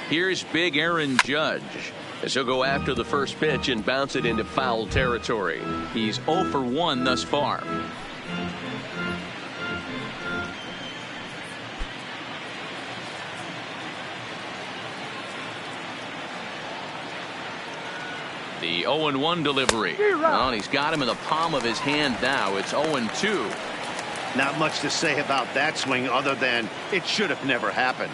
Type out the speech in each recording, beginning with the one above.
Here's big Aaron Judge, as he'll go after the first pitch and bounce it into foul territory. He's 0 for 1 thus far. The 0-1 delivery. Well, and he's got him in the palm of his hand now. It's 0-2. Not much to say about that swing other than it should have never happened.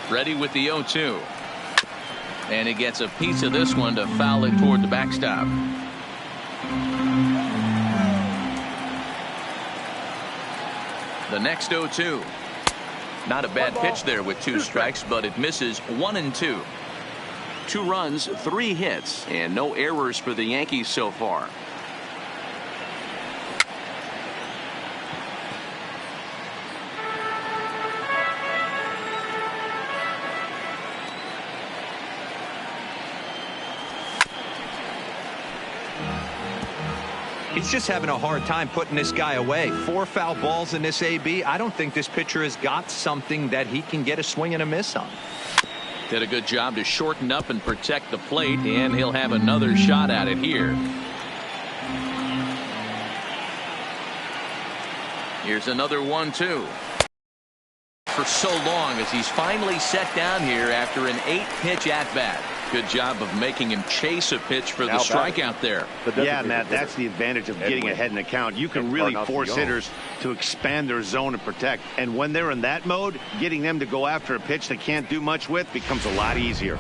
Ready with the 0-2. And he gets a piece of this one to foul it toward the backstop. The next 0-2. Not a bad pitch there with 2 strikes, but it misses 1-2. 2 runs, 3 hits, and no errors for the Yankees so far. He's just having a hard time putting this guy away. 4 foul balls in this AB. I don't think this pitcher has got something that he can get a swing and a miss on. Did a good job to shorten up and protect the plate, and he'll have another shot at it here. Here's another 1-2. For so long as he's finally set down here after an 8-pitch at-bat. Good job of making him chase a pitch for the strikeout there. Yeah, Matt, that's the advantage of getting ahead in the count. You can really force hitters to expand their zone and protect. And when they're in that mode, getting them to go after a pitch they can't do much with becomes a lot easier.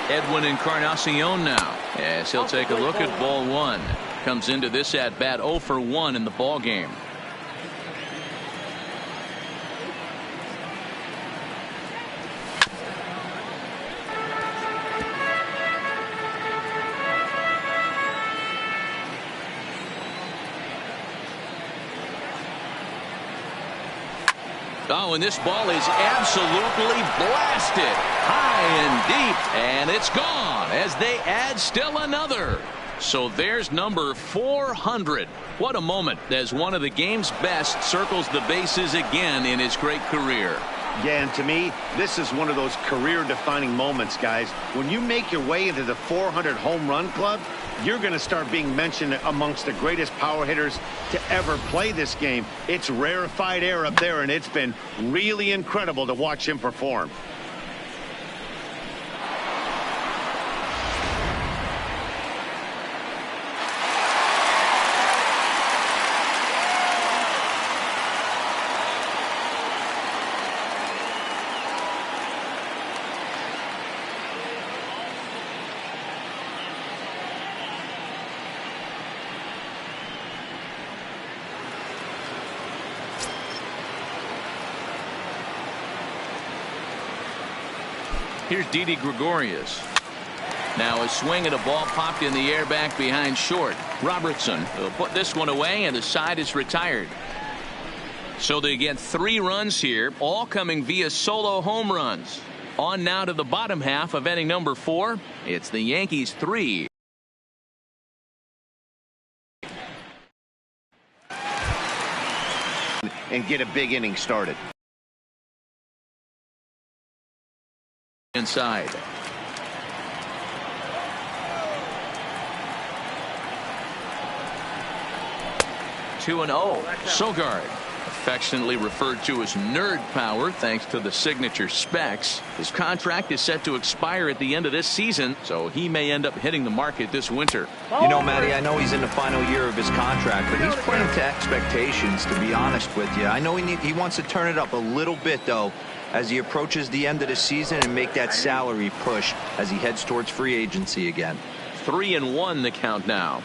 Edwin Encarnacion now, as he'll take a look at ball 1. Comes into this at bat 0 for 1 in the ball game. Oh, and this ball is absolutely blasted high and deep, and it's gone as they add still another. So there's number 400. What a moment as one of the game's best circles the bases again in his great career. Yeah, and to me, this is one of those career-defining moments, guys. When you make your way into the 400 home run club, you're going to start being mentioned amongst the greatest power hitters to ever play this game. It's rarefied air up there, and it's been really incredible to watch him perform. Here's Didi Gregorius. Now a swing and a ball popped in the air back behind short. Robertson will put this one away, and the side is retired. So they get 3 runs here, all coming via solo home runs. On now to the bottom half of inning number 4. It's the Yankees 3. And get a big inning started. Inside. 2-0. Sogard, affectionately referred to as nerd power thanks to the signature specs. His contract is set to expire at the end of this season, so he may end up hitting the market this winter. You know, Matty, I know he's in the final year of his contract, but he's playing to expectations, to be honest with you. I know he wants to turn it up a little bit, though, as he approaches the end of the season and make that salary push as he heads towards free agency again. 3-1 the count now.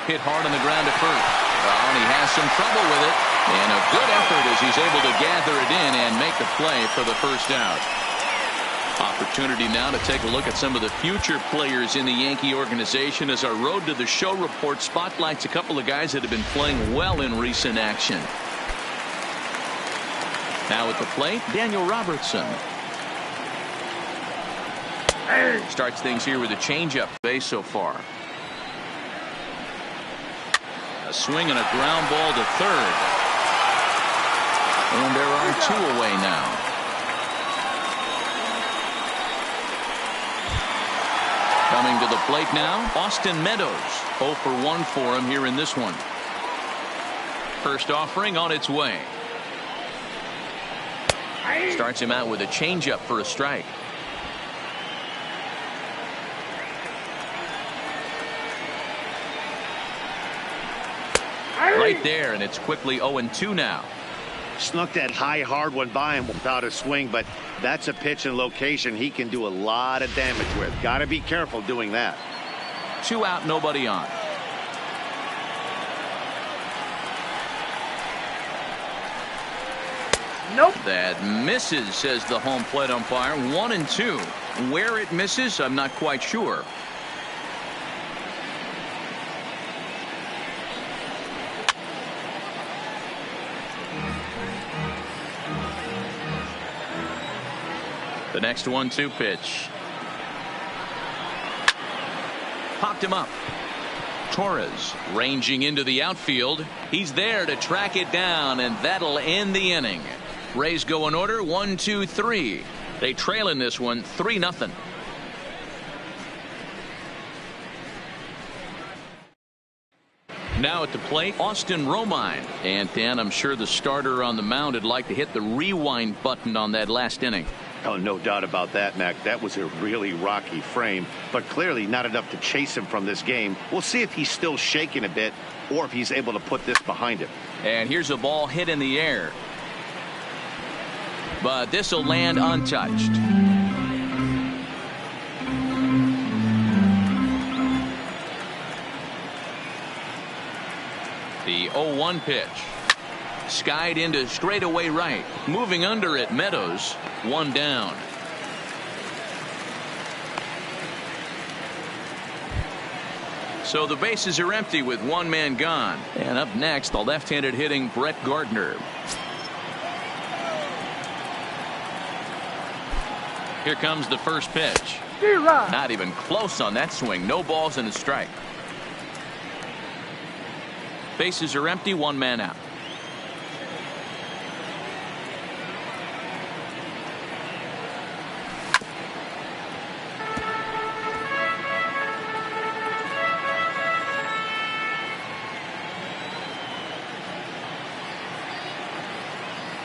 Hit hard on the ground at first. Well, and he has some trouble with it. And a good effort as he's able to gather it in and make the play for the first out. Opportunity now to take a look at some of the future players in the Yankee organization as our Road to the Show report spotlights a couple of guys that have been playing well in recent action. Now at the plate, Daniel Robertson. Starts things here with a changeup base so far. A swing and a ground ball to third. And there are two away now. Coming to the plate now, Austin Meadows. 0 for 1 for him here in this one. First offering on its way. Starts him out with a changeup for a strike. Right there, and it's quickly 0-2 now. Snuck that high hard one by him without a swing, but that's a pitch and location he can do a lot of damage with. Got to be careful doing that. 2 out, nobody on. Nope. That misses, says the home plate umpire. 1-2. Where it misses, I'm not quite sure. The next 1-2 pitch. Popped him up. Torres ranging into the outfield. He's there to track it down, and that'll end the inning. Rays go in order 1-2-3. They trail in this one 3-0. Now at the plate, Austin Romine. And Dan, I'm sure the starter on the mound would like to hit the rewind button on that last inning. Oh, no doubt about that, Mac. That was a really rocky frame, but clearly not enough to chase him from this game. We'll see if he's still shaking a bit or if he's able to put this behind him. And here's a ball hit in the air. But this will land untouched. The 0-1 pitch. Skied into straightaway right. Moving under it, Meadows. 1 down. So the bases are empty with 1 man gone. And up next, the left-handed hitting Brett Gardner. Here comes the first pitch. Not even close on that swing. No balls and a strike. Bases are empty, 1 man out.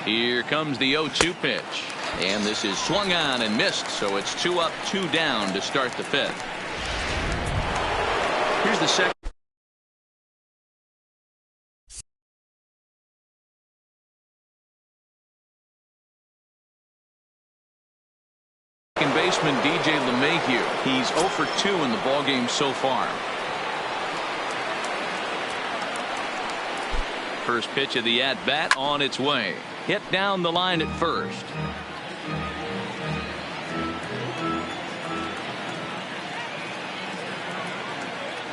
Here comes the 0-2 pitch. And this is swung on and missed, so it's 2 up, 2 down to start the 5th. Here's the second. Second baseman DJ LeMahieu. He's 0 for 2 in the ballgame so far. First pitch of the at-bat on its way. Hit down the line at first.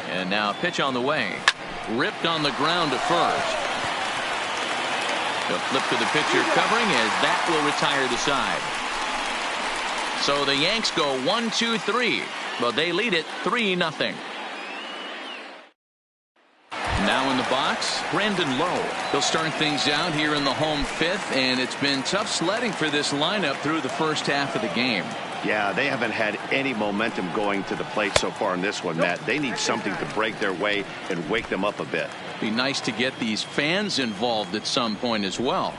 And now pitch on the way. Ripped on the ground to first. The flip to the pitcher covering as that will retire the side. So the Yanks go 1-2-3, but they lead it 3-0. Now in the box, Brandon Lowe. He'll start things out here in the home 5th, and it's been tough sledding for this lineup through the first half of the game. Yeah, they haven't had any momentum going to the plate so far in this one, Matt. They need something to break their way and wake them up a bit. Be nice to get these fans involved at some point as well.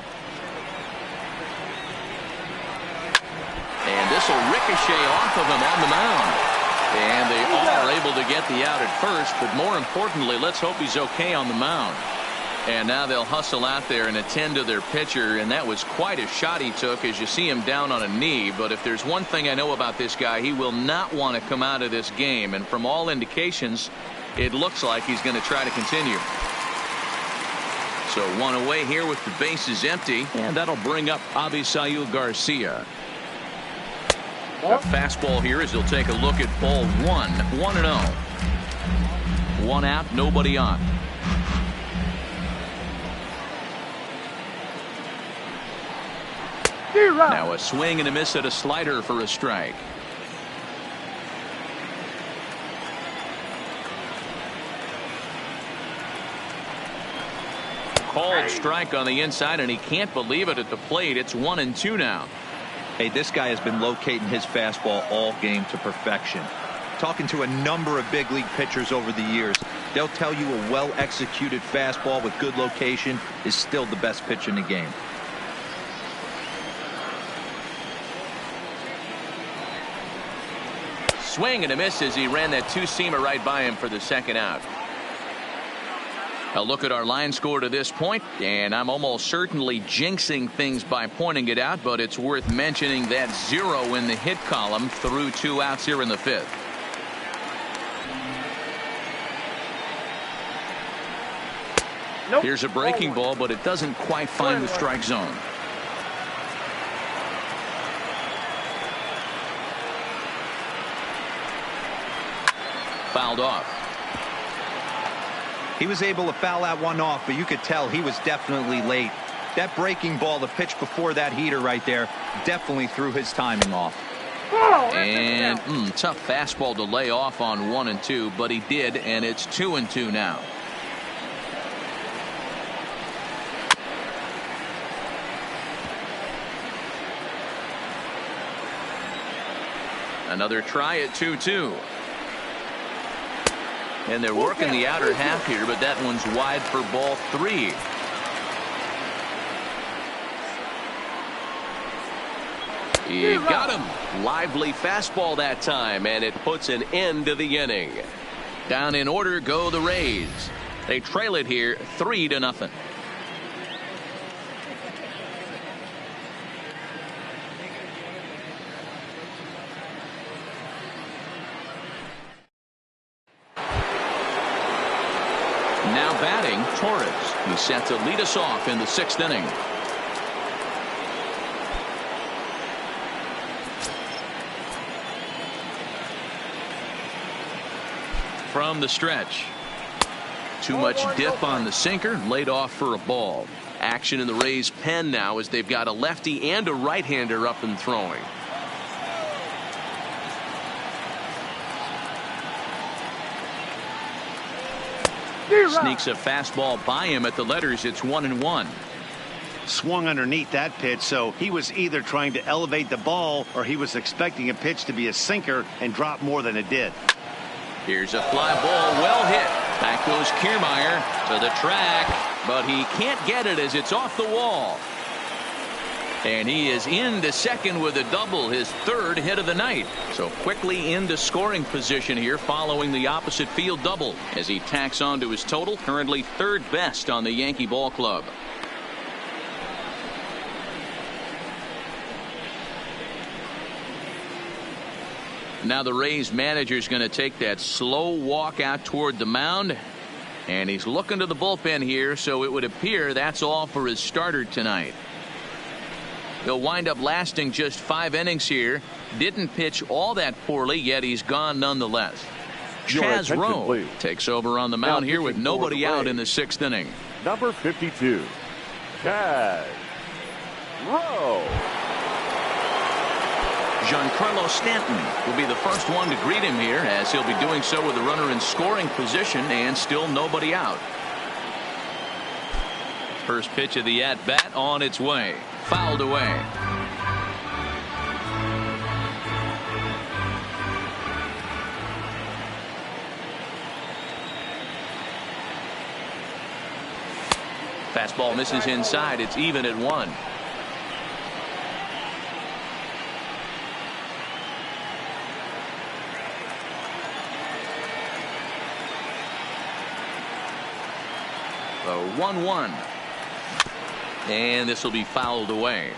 And this will ricochet off of him on the mound. And they are able to get the out at first, but more importantly, let's hope he's okay on the mound. And now they'll hustle out there and attend to their pitcher, and that was quite a shot he took as you see him down on a knee. But if there's one thing I know about this guy, he will not want to come out of this game, and from all indications it looks like he's going to try to continue. So 1 away here with the bases empty, and that'll bring up Avisail Garcia. A fastball here as he'll take a look at ball one. 1-0. One out, nobody on. Now a swing and a miss at a slider for a strike. Called strike on the inside, and he can't believe it at the plate. It's 1-2 now. Hey, this guy has been locating his fastball all game to perfection. Talking to a number of big league pitchers over the years, they'll tell you a well-executed fastball with good location is still the best pitch in the game. Swing and a miss as he ran that two-seamer right by him for the second out. A look at our line score to this point, and I'm almost certainly jinxing things by pointing it out, but it's worth mentioning that 0 in the hit column through 2 outs here in the 5th. Nope. Here's a breaking ball, but it doesn't quite find the strike zone. Fouled off. He was able to foul that one off, but you could tell he was definitely late. That breaking ball, the pitch before that heater right there, definitely threw his timing off. And tough fastball to lay off on 1-2, but he did, and it's 2-2 now. Another try at 2-2. And they're working the outer half here, but that one's wide for ball 3. He got him. Lively fastball that time, and it puts an end to the inning. Down in order go the Rays. They trail it here 3-0. Now batting, Torres. He's set to lead us off in the 6th inning. From the stretch. Too much dip on the sinker, laid off for a ball. Action in the Rays' pen now as they've got a lefty and a right-hander up and throwing. Sneaks a fastball by him at the letters. It's 1-1. Swung underneath that pitch, so he was either trying to elevate the ball or he was expecting a pitch to be a sinker and drop more than it did. Here's a fly ball, well hit. Back goes Kiermaier to the track, but he can't get it as it's off the wall. And he is into second with a double, his 3rd hit of the night. So quickly into scoring position here following the opposite field double as he tacks on to his total, currently 3rd best on the Yankee ball club. Now the Rays manager's going to take that slow walk out toward the mound, and he's looking to the bullpen here, so it would appear that's all for his starter tonight. He'll wind up lasting just 5 innings here. Didn't pitch all that poorly, yet he's gone nonetheless. Chaz Rowe takes over on the mound here with nobody out in the 6th inning. Number 52, Chaz Rowe. Giancarlo Stanton will be the first one to greet him here, as he'll be doing so with a runner in scoring position and still nobody out. First pitch of the at-bat on its way. Fouled away. Fastball misses inside. It's even at 1. The 1-1. And this will be fouled away.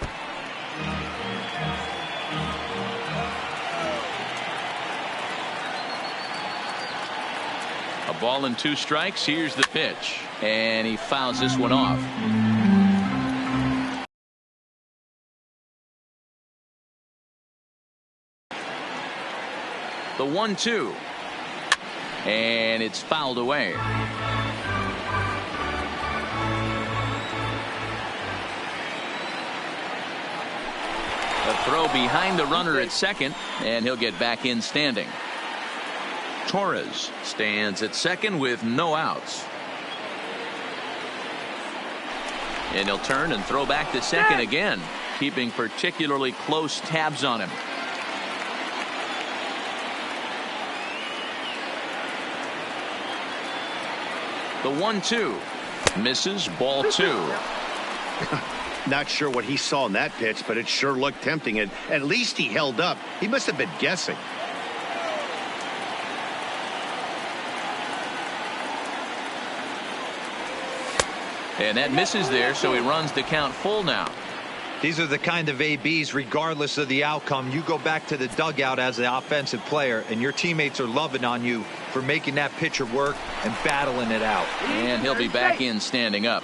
A ball and 2 strikes. Here's the pitch. And he fouls this one off. 1-2. And it's fouled away. A throw behind the runner at second, and he'll get back in standing. Torres stands at second with no outs. And he'll turn and throw back to second again, keeping particularly close tabs on him. The 1-2 misses, ball 2. Not sure what he saw in that pitch, but it sure looked tempting. And at least he held up. He must have been guessing. And that misses there, so he runs the count full now. These are the kind of ABs, regardless of the outcome. You go back to the dugout as an offensive player, and your teammates are loving on you for making that pitcher work and battling it out. And he'll be back in standing up.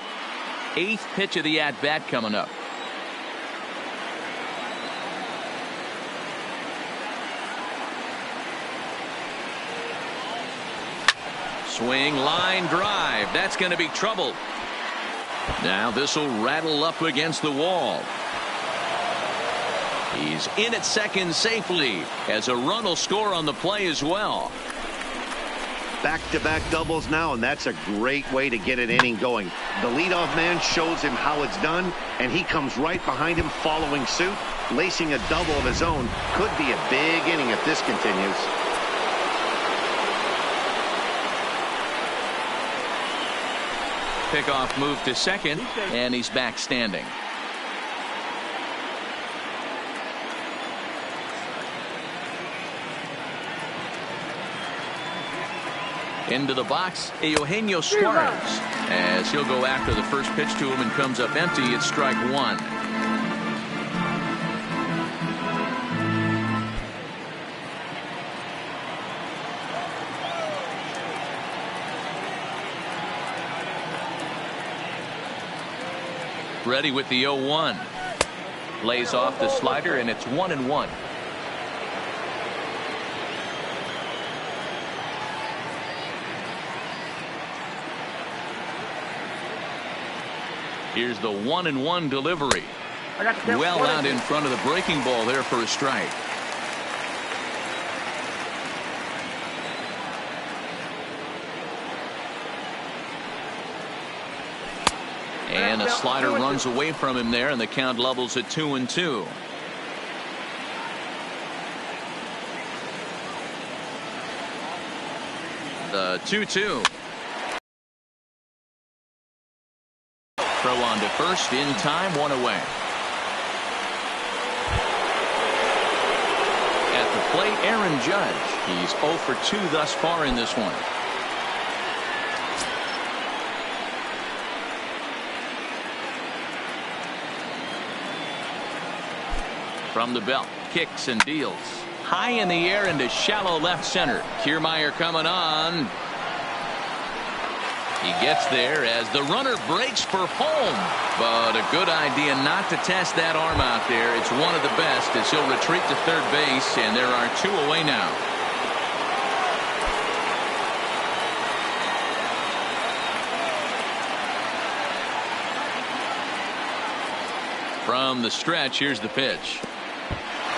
8th pitch of the at-bat coming up. Swing, line drive. That's going to be trouble. Now this will rattle up against the wall. He's in at second safely, as a run will score on the play as well. Back-to-back doubles now, and that's a great way to get an inning going. The leadoff man shows him how it's done, and he comes right behind him following suit. Lacing a double of his own could be a big inning if this continues. Pickoff move to second, and he's back standing. Into the box, Eugenio Suarez, as he'll go after the first pitch to him and comes up empty. It's strike 1. Ready with the 0-1. Lays off the slider, and it's 1-1. Here's the 1-1 delivery. Well out in front of the breaking ball there for a strike. And a slider runs away from him there, and the count levels at 2-2. The 2-2. Throw on to first in time, 1 away. At the plate, Aaron Judge. He's 0 for 2 thus far in this one. From the belt, kicks and deals. High in the air into shallow left center. Kiermaier coming on. He gets there as the runner breaks for home. But a good idea not to test that arm out there. It's one of the best as he'll retreat to third base, and there are 2 away now. From the stretch, here's the pitch.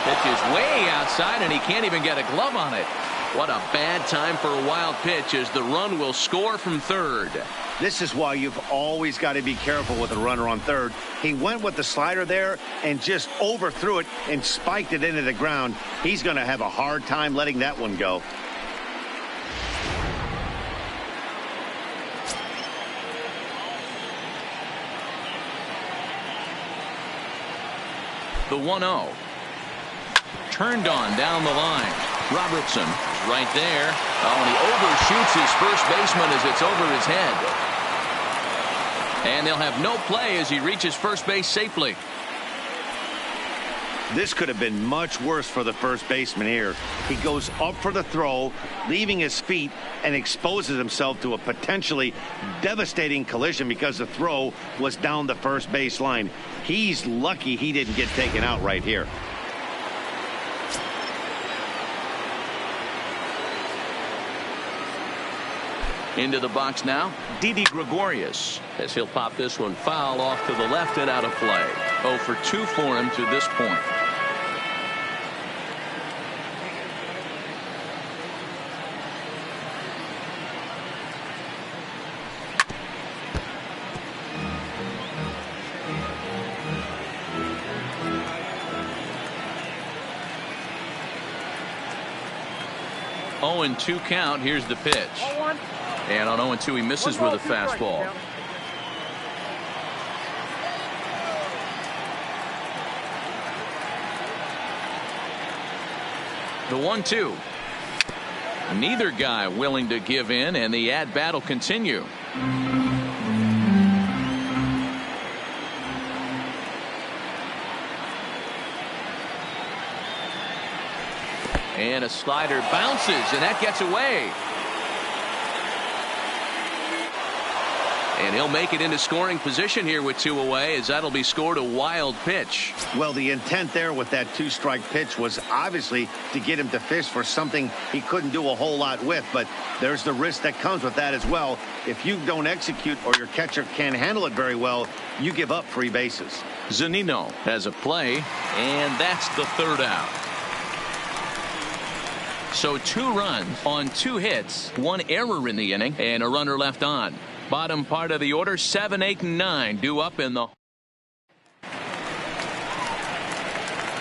Pitch is way outside, and he can't even get a glove on it. What a bad time for a wild pitch, as the run will score from third. This is why you've always got to be careful with a runner on third. He went with the slider there and just overthrew it and spiked it into the ground. He's going to have a hard time letting that one go. The 1-0. Turned on down the line. Robertson right there. Oh, and he overshoots his first baseman as it's over his head. And they'll have no play as he reaches first base safely. This could have been much worse for the first baseman here. He goes up for the throw, leaving his feet, and exposes himself to a potentially devastating collision because the throw was down the first base line. He's lucky he didn't get taken out right here. Into the box now, Didi Gregorius, as he'll pop this one foul off to the left and out of play. 0 for 2 for him to this point. Oh, and 2 count. Here's the pitch. And on 0-2 he misses with a fastball. The 1-2. Neither guy willing to give in, and the at-bat will continue. And a slider bounces, and that gets away. And he'll make it into scoring position here with 2 away, as that'll be scored a wild pitch. Well, the intent there with that 2-strike pitch was obviously to get him to fish for something he couldn't do a whole lot with, but there's the risk that comes with that as well. If you don't execute or your catcher can't handle it very well, you give up free bases. Zunino has a play, and that's the 3rd out. So 2 runs on 2 hits, 1 error in the inning, and a runner left on. Bottom part of the order, 7, 8, and 9 due up in the.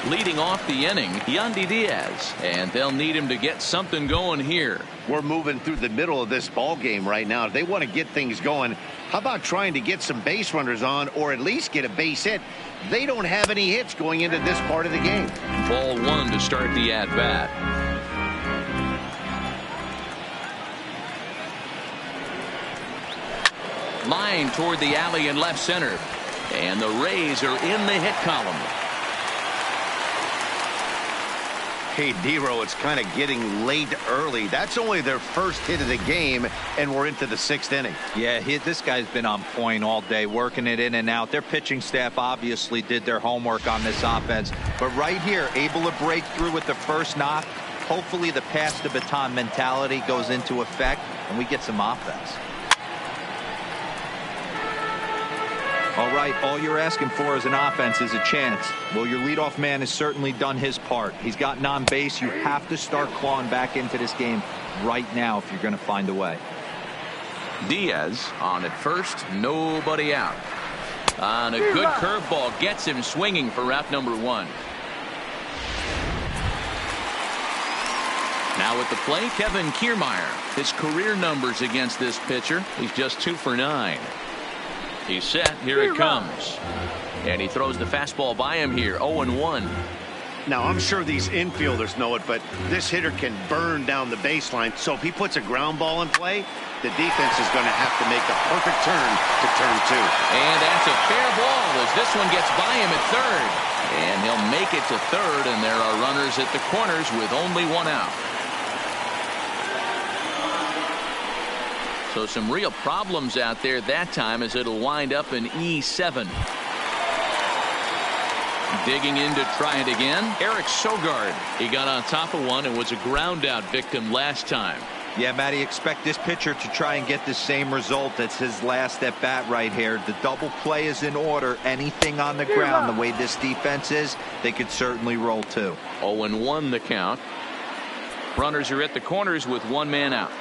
Leading off the inning, Yandy Diaz, and they'll need him to get something going here. We're moving through the middle of this ball game right now. If they want to get things going, how about trying to get some base runners on, or at least get a base hit? They don't have any hits going into this part of the game. Ball 1 to start the at bat. Line toward the alley in left center, and the Rays are in the hit column. Hey, Dero, it's kind of getting late early. That's only their first hit of the game, and we're into the 6th inning. Yeah, this guy's been on point all day, working it in and out. Their pitching staff obviously did their homework on this offense, but right here, able to break through with the first knock. Hopefully the pass the baton mentality goes into effect, and we get some offense. All right, all you're asking for as an offense is a chance. Well, your leadoff man has certainly done his part. He's gotten on base. You have to start clawing back into this game right now if you're going to find a way. Diaz on at first, nobody out. On a good curveball, gets him swinging for out number 1. Now at the plate, Kevin Kiermaier. His career numbers against this pitcher, he's just 2 for 9. He's set. Here it comes. And he throws the fastball by him here. 0-1. Now, I'm sure these infielders know it, but this hitter can burn down the baseline. So if he puts a ground ball in play, the defense is going to have to make a perfect turn to turn 2. And that's a fair ball as this one gets by him at 3rd. And he'll make it to 3rd, and there are runners at the corners with only 1 out. So some real problems out there that time, as it'll wind up in E7. Digging in to try it again, Eric Sogard. He got on top of one and was a ground out victim last time. Yeah, Matty, expect this pitcher to try and get the same result. It's his last at bat right here. The double play is in order. Anything on the ground, the way this defense is, they could certainly roll 2. 0-1 the count. Runners are at the corners with 1 man out.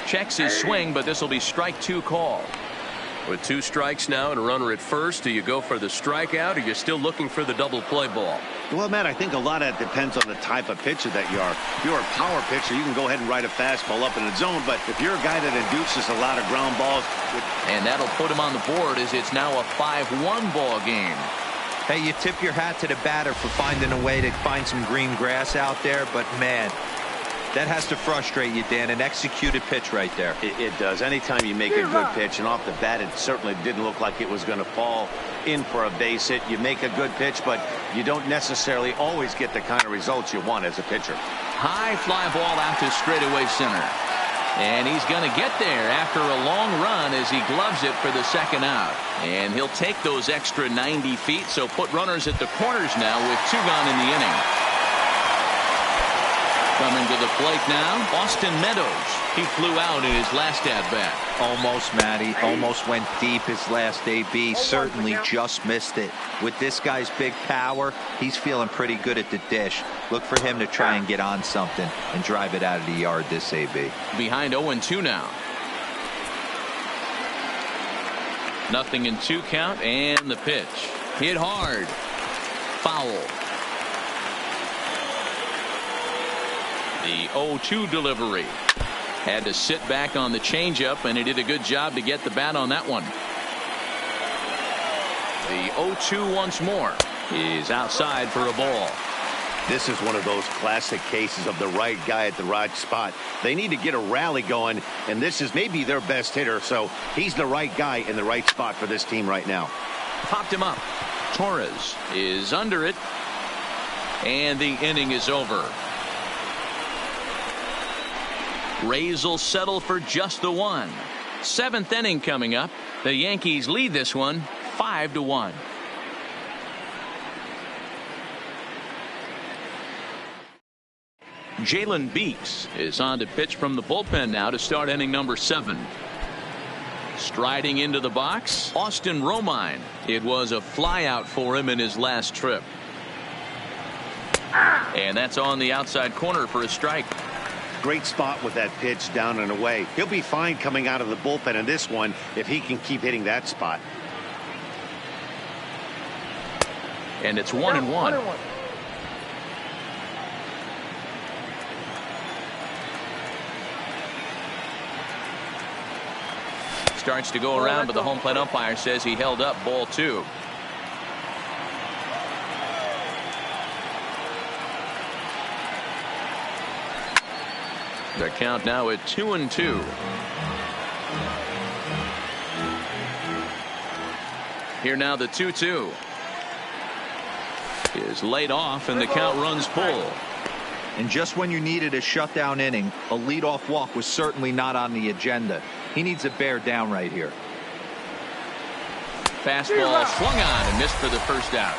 Checks his swing, but this will be strike 2 call. With 2 strikes now and a runner at first, do you go for the strikeout, or you're still looking for the double play ball? Well, Matt, I think a lot of that depends on the type of pitcher that you are. If you're a power pitcher, you can go ahead and ride a fastball up in the zone, but if you're a guy that induces a lot of ground balls. And that'll put him on the board as it's now a 5-1 ball game. Hey, you tip your hat to the batter for finding a way to find some green grass out there, but man, that has to frustrate you, Dan. An executed pitch right there. It does. Anytime you make a good pitch, and off the bat, it certainly didn't look like it was going to fall in for a base hit. You make a good pitch, but you don't necessarily always get the kind of results you want as a pitcher. High fly ball out to straightaway center. And he's going to get there after a long run as he gloves it for the second out. And he'll take those extra 90 feet, so put runners at the corners now with 2 gone in the inning. Coming to the plate now, Austin Meadows. He flew out in his last at-bat. Almost, Matty. Almost went deep his last AB. Certainly just missed it. With this guy's big power, he's feeling pretty good at the dish. Look for him to try and get on something and drive it out of the yard this AB. Behind 0-2 now. 0-2 count, and the pitch. Hit hard. Foul. The 0-2 delivery. Had to sit back on the changeup, and he did a good job to get the bat on that one. The 0-2 once more is outside for a ball. This is one of those classic cases of the right guy at the right spot. They need to get a rally going, and this is maybe their best hitter, so he's the right guy in the right spot for this team right now. Popped him up. Torres is under it, and the inning is over. Rays will settle for just the one. 7th inning coming up. The Yankees lead this one 5-1. Jalen Beeks is on to pitch from the bullpen now to start inning number 7. Striding into the box, Austin Romine. It was a flyout for him in his last trip. And that's on the outside corner for a strike. Great spot with that pitch down and away. He'll be fine coming out of the bullpen in this one if he can keep hitting that spot. And it's 1-1. Starts to go around, but the home plate umpire says he held up ball 2. The count now at 2-2. Here now the 2-2 is laid off, and the count runs full. And just when you needed a shutdown inning, a leadoff walk was certainly not on the agenda. He needs to bear down right here. Fastball swung on and missed for the first out.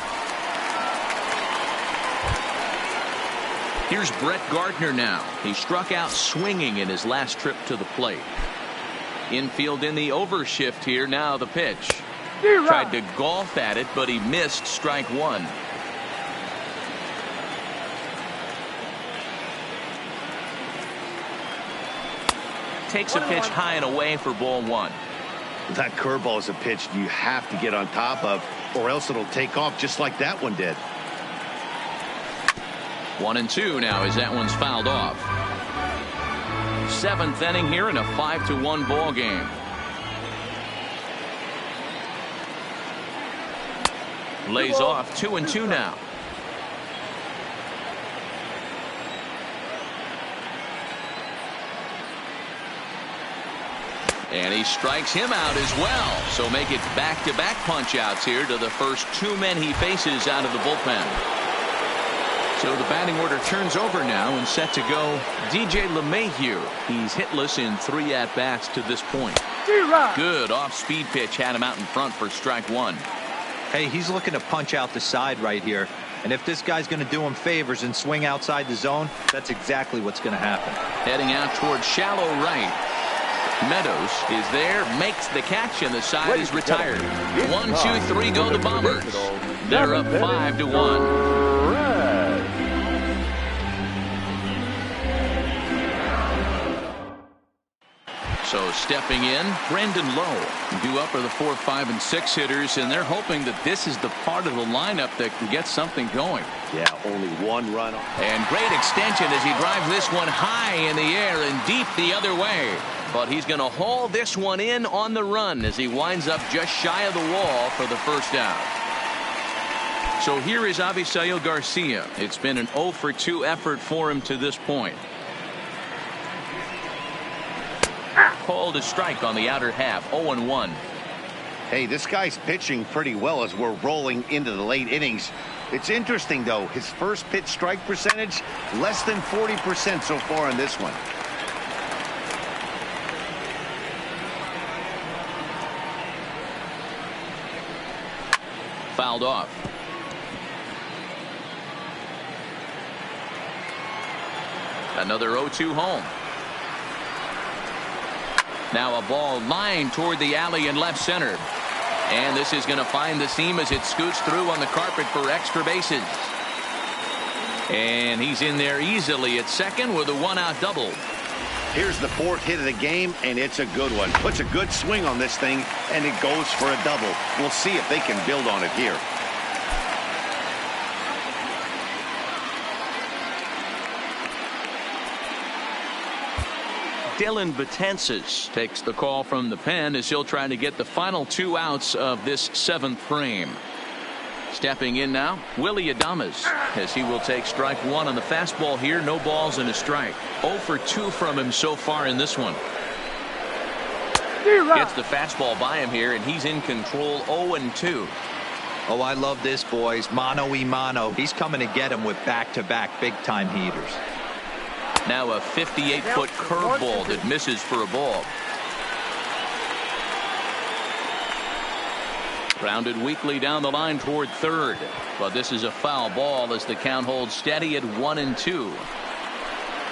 Here's Brett Gardner now. He struck out swinging in his last trip to the plate. Infield in the overshift here. Now the pitch. Tried to golf at it, but he missed strike 1. Takes a pitch high and away for ball 1. That curveball is a pitch you have to get on top of, or else it'll take off just like that one did. 1-2 now as that one's fouled off. 7th inning here in a 5-1 ball game. Lays off 2-2 now. And he strikes him out as well. So make it back-to-back punch-outs here to the first 2 men he faces out of the bullpen. So the batting order turns over now and set to go DJ LeMahieu. He's hitless in 3 at-bats to this point. Good off-speed pitch had him out in front for strike 1. Hey, he's looking to punch out the side right here. And if this guy's going to do him favors and swing outside the zone, that's exactly what's going to happen. Heading out towards shallow right. Meadows is there, makes the catch, and the side is retired. 1, 2, 3 go the Bombers. They're up 5-1. So stepping in, Brandon Lowe. Due up are the 4, 5, and 6 hitters, and they're hoping that this is the part of the lineup that can get something going. Yeah, only 1 run. And great extension as he drives this one high in the air and deep the other way. But he's going to haul this one in on the run as he winds up just shy of the wall for the first out. So here is Avisail Garcia. It's been an 0 for 2 effort for him to this point. Called a strike on the outer half. 0-1. Hey, this guy's pitching pretty well as we're rolling into the late innings. It's interesting, though. His first pitch strike percentage, less than 40% so far in this one. fouled off. Another 0-2 home. Now a ball lined toward the alley in left center. And this is going to find the seam as it scoots through on the carpet for extra bases. And he's in there easily at second with a one-out double. Here's the fourth hit of the game, and it's a good one. Puts a good swing on this thing, and it goes for a double. We'll see if they can build on it here. Dellin Betances takes the call from the pen as he'll try to get the final 2 outs of this 7th frame. Stepping in now, Willie Adames, as he will take strike 1 on the fastball here. No balls and a strike. 0 for 2 from him so far in this one. Gets the fastball by him here, and he's in control. 0-2. Oh, I love this, boys. Mano-y-mano. He's coming to get him with back-to-back big-time heaters. Now a 58-foot curveball that misses for a ball. Grounded weakly down the line toward third. But this is a foul ball as the count holds steady at 1-2.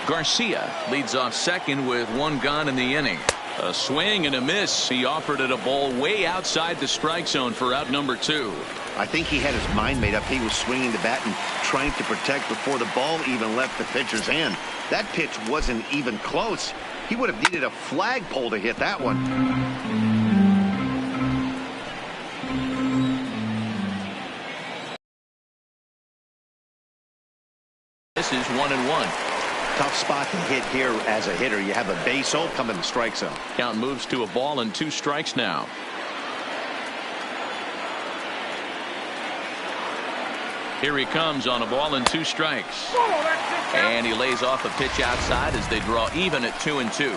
Garcia leads off second with 1 gone in the inning. A swing and a miss. He offered it a ball way outside the strike zone for out number 2. I think he had his mind made up. He was swinging the bat and trying to protect before the ball even left the pitcher's hand. That pitch wasn't even close. He would have needed a flagpole to hit that one. This is 1-1. Tough spot to hit here as a hitter. You have a base hole coming to strike zone. Count moves to a ball and 2 strikes now. Here he comes on a ball and 2 strikes. And he lays off a pitch outside as they draw even at 2-2.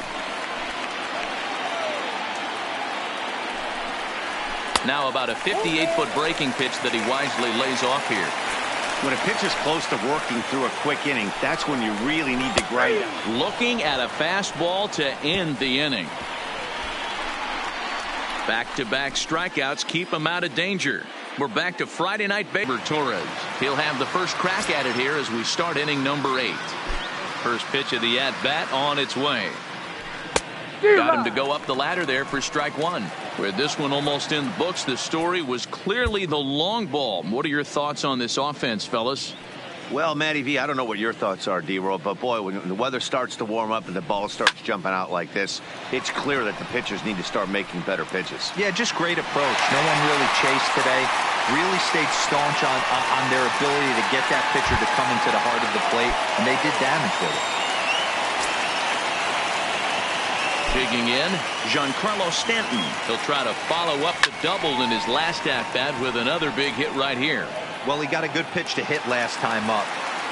Now about a 58-foot breaking pitch that he wisely lays off here. When a pitch is close to working through a quick inning, that's when you really need to grind it. Looking at a fastball to end the inning. Back-to-back strikeouts keep him out of danger. We're back to Friday night baseball. Torres. He'll have the first crack at it here as we start inning number 8. First pitch of the at-bat on its way. Got him to go up the ladder there for strike 1. With this one almost in the books, the story was clearly the long ball. What are your thoughts on this offense, fellas? Well, Matty V, I don't know what your thoughts are, D-Roll, but boy, when the weather starts to warm up and the ball starts jumping out like this, it's clear that the pitchers need to start making better pitches. Yeah, just great approach. No one really chased today. Really stayed staunch on their ability to get that pitcher to come into the heart of the plate, and they did damage with it. Digging in, Giancarlo Stanton. He'll try to follow up the double in his last at-bat with another big hit right here. Well, he got a good pitch to hit last time up.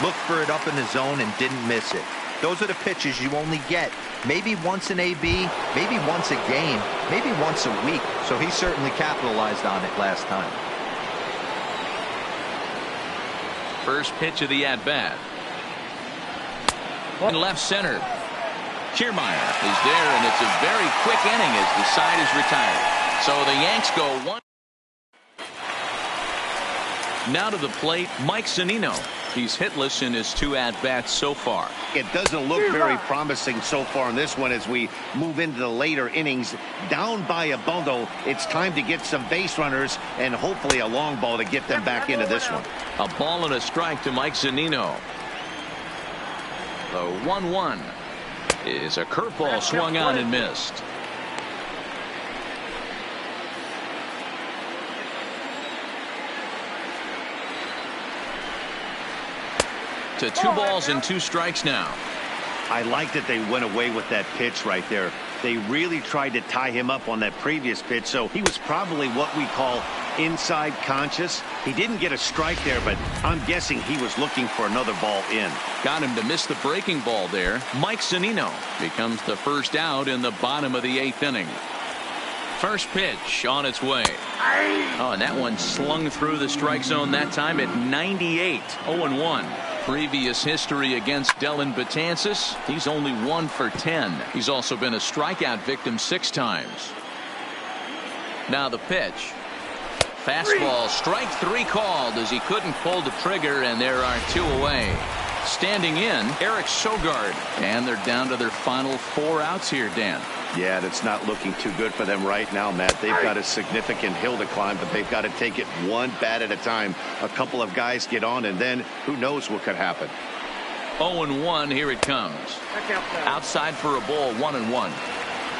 Looked for it up in the zone and didn't miss it. Those are the pitches you only get maybe once in AB, maybe once a game, maybe once a week. So he certainly capitalized on it last time. First pitch of the at-bat. In left center. Kiermaier is there, and it's a very quick inning as the side is retired. So the Yanks go 1. Now to the plate, Mike Zunino. He's hitless in his 2 at-bats so far. It doesn't look very promising so far in this one as we move into the later innings. Down by a bundle, it's time to get some base runners and hopefully a long ball to get them back into this one. A ball and a strike to Mike Zunino. The 1-1 is a curveball swung on and missed. To 2 balls and 2 strikes now. I like that they went away with that pitch right there. They really tried to tie him up on that previous pitch, so he was probably what we call inside conscious. He didn't get a strike there, but I'm guessing he was looking for another ball in. Got him to miss the breaking ball there. Mike Zunino becomes the first out in the bottom of the 8th inning. First pitch on its way. Oh, and that one slung through the strike zone that time at 98. 0-1. Previous history against Dellin Betances. He's only 1 for 10. He's also been a strikeout victim 6 times. Now the pitch. Fastball, strike 3 called as he couldn't pull the trigger, and there are 2 away. Standing in, Eric Sogard, and they're down to their final 4 outs here, Dan. Yeah, that's not looking too good for them right now, Matt. They've got a significant hill to climb, but they've got to take it one bat at a time. A couple of guys get on, and then who knows what could happen. 0-1, here it comes. Outside for a ball, 1-1.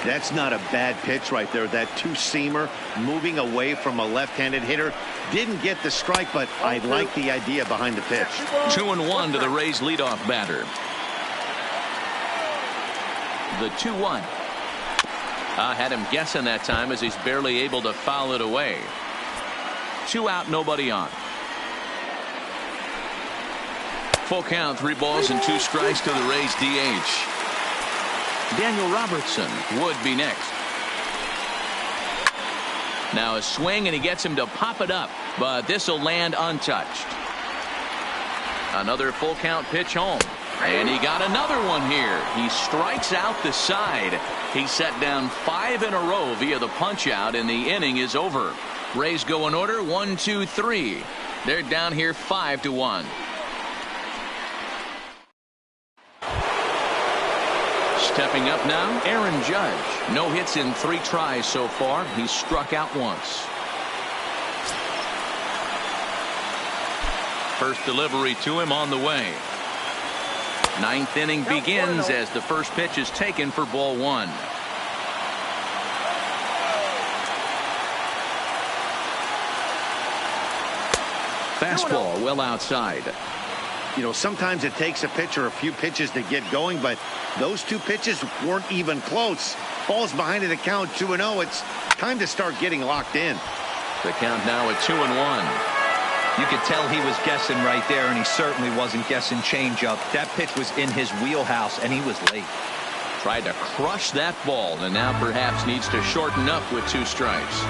That's not a bad pitch right there. That 2-seamer moving away from a left-handed hitter. Didn't get the strike, but I like the idea behind the pitch. 2-1 to the Rays leadoff batter. The 2-1. Had him guessing that time as he's barely able to foul it away. 2 out, nobody on. Full count, 3 balls and 2 strikes to the Rays DH. Daniel Robertson would be next. Now a swing, and he gets him to pop it up, but this will land untouched. Another full count pitch home, and he got another one here. He strikes out the side. He set down 5 in a row via the punch out, and the inning is over. Rays go in order 1, 2, 3. They're down here 5-1. Stepping up now, Aaron Judge. No hits in 3 tries so far. He's struck out once. First delivery to him on the way. 9th inning begins as the first pitch is taken for ball 1. Fastball well outside. You know, sometimes it takes a pitcher a few pitches to get going, but those 2 pitches weren't even close. Falls behind in the count 2-0. It's time to start getting locked in. The count now at 2-1. You could tell he was guessing right there, and he certainly wasn't guessing changeup. That pitch was in his wheelhouse, and he was late. Tried to crush that ball, and now perhaps needs to shorten up with 2 strikes.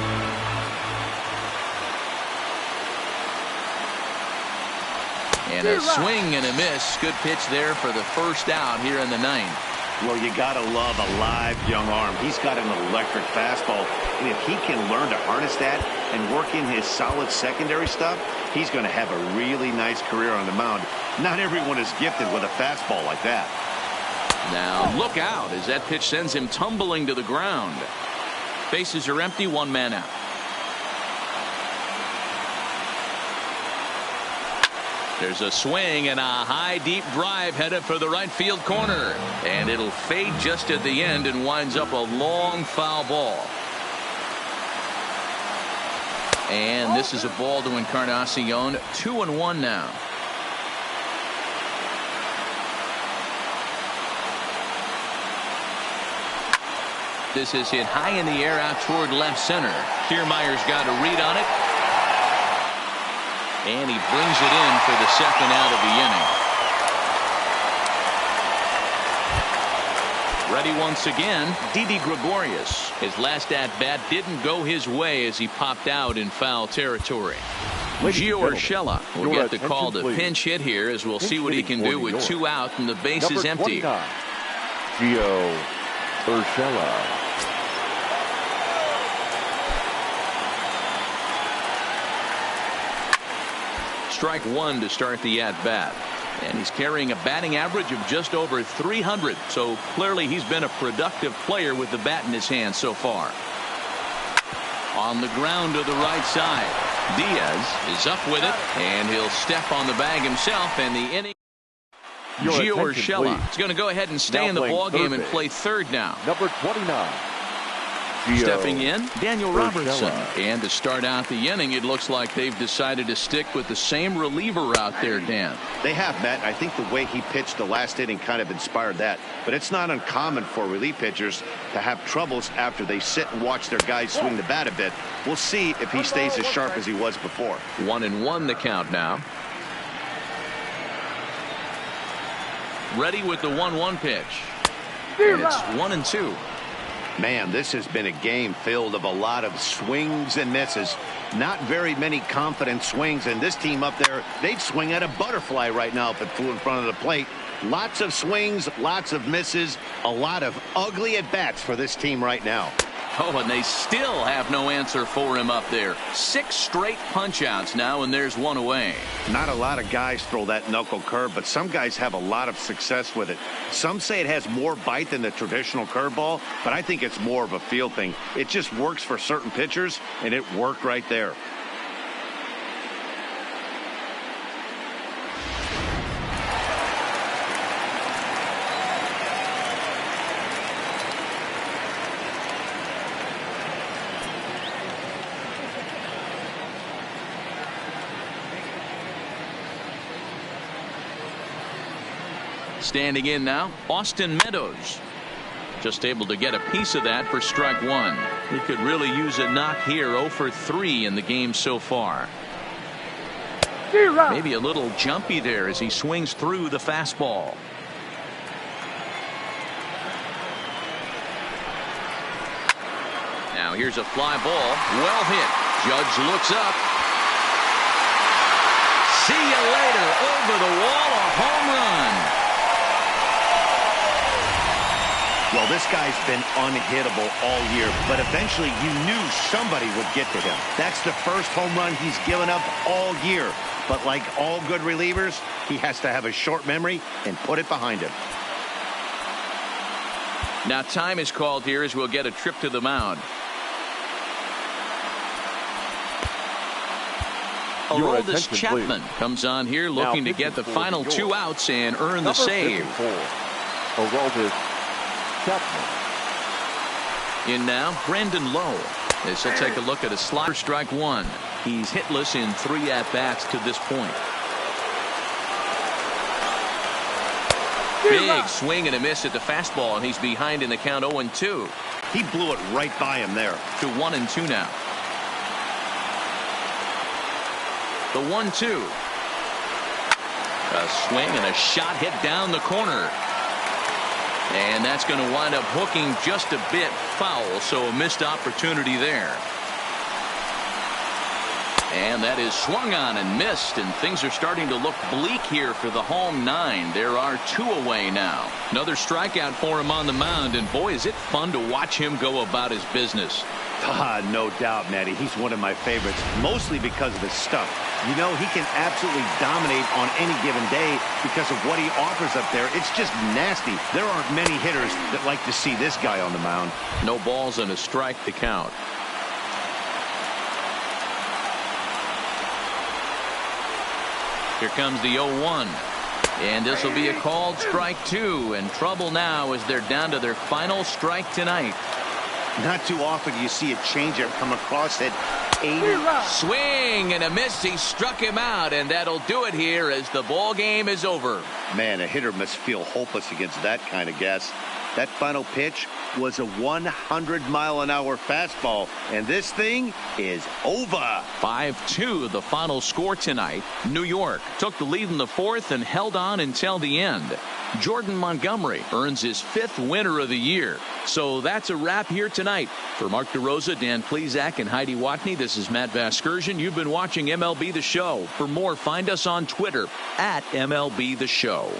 And a swing and a miss. Good pitch there for the first out here in the 9th. Well, you got to love a live young arm. He's got an electric fastball, and if he can learn to harness that and work in his solid secondary stuff, he's going to have a really nice career on the mound. Not everyone is gifted with a fastball like that. Now look out as that pitch sends him tumbling to the ground. Bases are empty, 1 man out. There's a swing and a high deep drive headed for the right field corner, and it'll fade just at the end and winds up a long foul ball. And this is a ball to Encarnacion. 2-1 now. This is hit high in the air out toward left center. Kiermaier's got a read on it. And he brings it in for the second out of the inning. Ready once again, Didi Gregorius. His last at-bat didn't go his way as he popped out in foul territory. Gio Urshela will get the call to pinch hit here, as we'll see what he can do with 2 out and the base is empty. Gio Urshela. Strike 1 to start the at-bat. And he's carrying a batting average of just over 300. So clearly he's been a productive player with the bat in his hand so far. On the ground to the right side. Diaz is up with it, and he'll step on the bag himself, and the inning. Gio Urshela is going to go ahead and stay in the ballgame and play third now. Number 29. Stepping in, Daniel Robertson. And to start out the inning, it looks like they've decided to stick with the same reliever out there, Dan. They have, Matt. I think the way he pitched the last inning kind of inspired that. But it's not uncommon for relief pitchers to have troubles after they sit and watch their guys swing the bat a bit. We'll see if he stays as sharp as he was before. 1-1 the count now. Ready with the 1-1 pitch. And it's 1-2. Man, this has been a game filled of a lot of swings and misses. Not very many confident swings, and this team up there, they'd swing at a butterfly right now if it flew in front of the plate. Lots of swings, lots of misses, a lot of ugly at-bats for this team right now. Oh, and they still have no answer for him up there. 6 straight punch-outs now, and there's one away. Not a lot of guys throw that knuckle curve, but some guys have a lot of success with it. Some say it has more bite than the traditional curveball, but I think it's more of a feel thing. It just works for certain pitchers, and it worked right there. Standing in now, Austin Meadows. Just able to get a piece of that for strike 1. He could really use a knock here. 0 for 3 in the game so far. Maybe a little jumpy there as he swings through the fastball. Now here's a fly ball. Well hit. Judge looks up. See you later. Over the wall. A home run. Well, this guy's been unhittable all year, but eventually you knew somebody would get to him. That's the first home run he's given up all year. But like all good relievers, he has to have a short memory and put it behind him. Now time is called here as we'll get a trip to the mound. Aroldis Chapman comes on here looking to get the final 2 outs and earn the save. Aroldis Chapman. In now, Brandon Lowe. As he'll take a look at a slider. Strike 1. He's hitless in 3 at-bats to this point. Big swing and a miss at the fastball, and he's behind in the count 0-2. He blew it right by him there. To 1-2 now. The 1-2. A swing and a shot hit down the corner. And that's going to wind up hooking just a bit foul, so a missed opportunity there. And that is swung on and missed, and things are starting to look bleak here for the home 9. There are 2 away now. Another strikeout for him on the mound, and boy, is it fun to watch him go about his business. No doubt, Matty. He's one of my favorites, mostly because of his stuff. You know, he can absolutely dominate on any given day because of what he offers up there. It's just nasty. There aren't many hitters that like to see this guy on the mound. No balls and a strike to count. Here comes the 0-1. And this will be a called strike 2. And trouble now as they're down to their final strike tonight. Not too often you see a changeup come across at 80. Swing and a miss. He struck him out, and that'll do it here as the ball game is over. Man, a hitter must feel hopeless against that kind of gas. That final pitch was a 100-mile-an-hour fastball, and this thing is over. 5-2 the final score tonight. New York took the lead in the 4th and held on until the end. Jordan Montgomery earns his 5th winner of the year. So that's a wrap here tonight. For Mark DeRosa, Dan Plesac, and Heidi Watney, this is Matt Vasgersian. You've been watching MLB The Show. For more, find us on Twitter @MLB The Show.